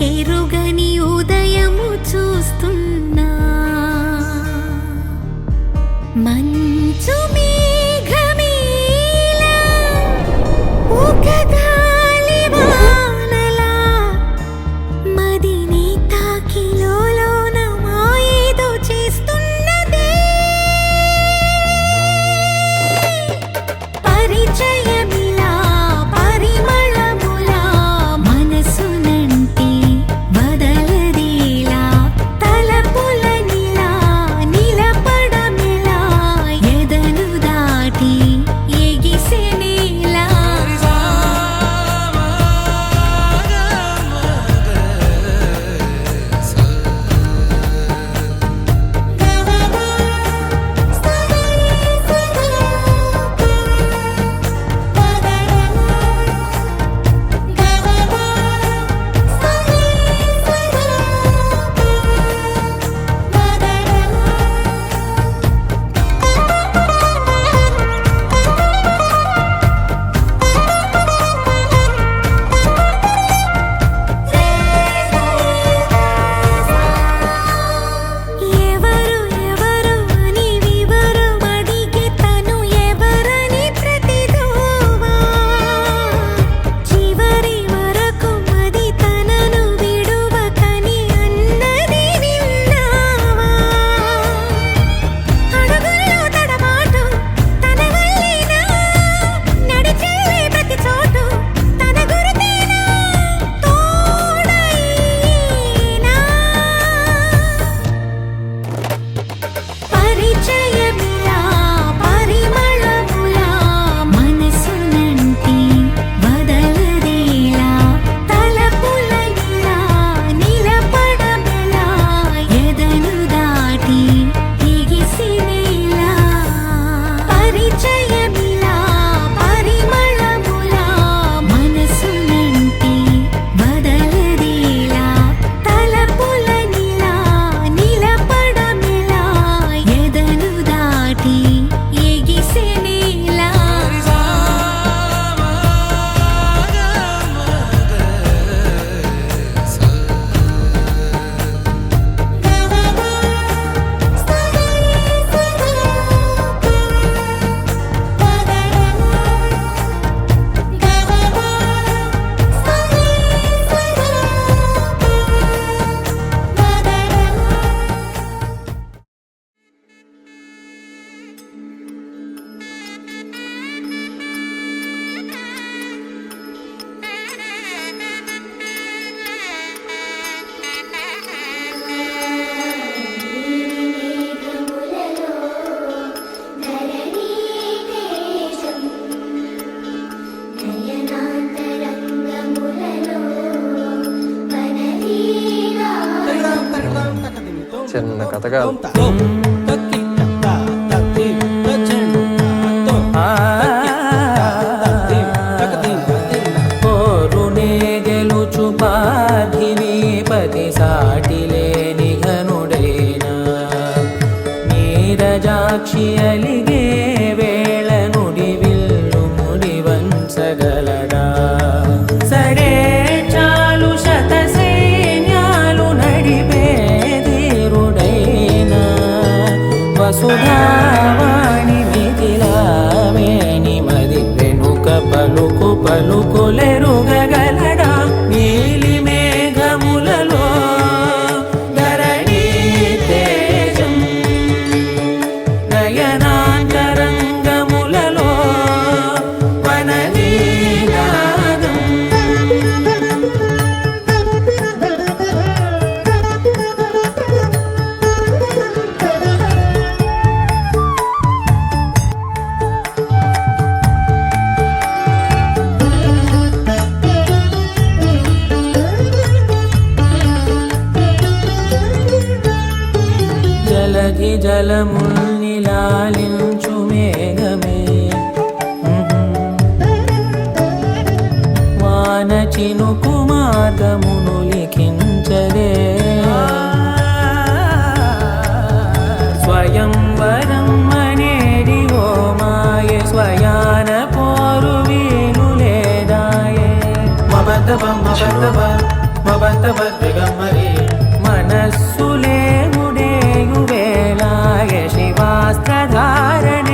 కెరుగని ఉదయము చూస్తున్నా మంచు మేఘమేలా ఒక గాలి వానలా మదిని తాకి లోలోన మాయేదో చేస్తున్నదే పరిచయమిలా పరిమళములా మనసునంటి బదలదేలా తలపులనిలా నిలపడమెలా ఎదను దాటి ఎగిసెనేలా ఎవరు ఎవరు అని వివరమడిగే తను ఎవరని ప్రతిదోవా చివరి వరకు మది తనను విడువకని అన్నది విన్నావా అడుగుల్లో తడబాటు తన వల్లేనా నడిచెళ్ళే ప్రతి చోటు తన గురుతేనా తోడైనా పరిచయమిలా పరిమళములా మనసునంటి బదలదేలా తలపులనిలా నిలపడమెలా ఎదను దాటి ఎగిసినేలా పరిచయమిలా పరిమళములా మనసునంటి బదలదేలా తలపులనిలా నిలపడమెలా ఎదను దాటి ఎగిసెనేలా చిన్న కథ కాదు. కోరునే గెలుచు పార్థివీపతి సాటిలేని ఘనుడైనా నీరజాక్షి అలిగే వేళ నుడి విల్లు ముడి వంచగలడా సడే చాలు శత సైన్యాలు నడిపే ధీరుడైనా వసుధావాణి మిథిలావేణి మది వెనుక పలుకు పలుకులెరుగగలడా నీలి మేఘములలో ధరణి తేజం నయనాంతరంగములలో వననీనాదం జలధి జలముల్ని లాలించు మేఘమే వాన చినుకు మార్గమును లిఖించరే స్వయంవరం అనేది ఓ మాయ స్వయాన పోరు వీలు లేదాయే మమతవ మబంత భద్రగమ్మరి మనస్సులే ముడేయు వేళాయ శివాస్త్రధారణే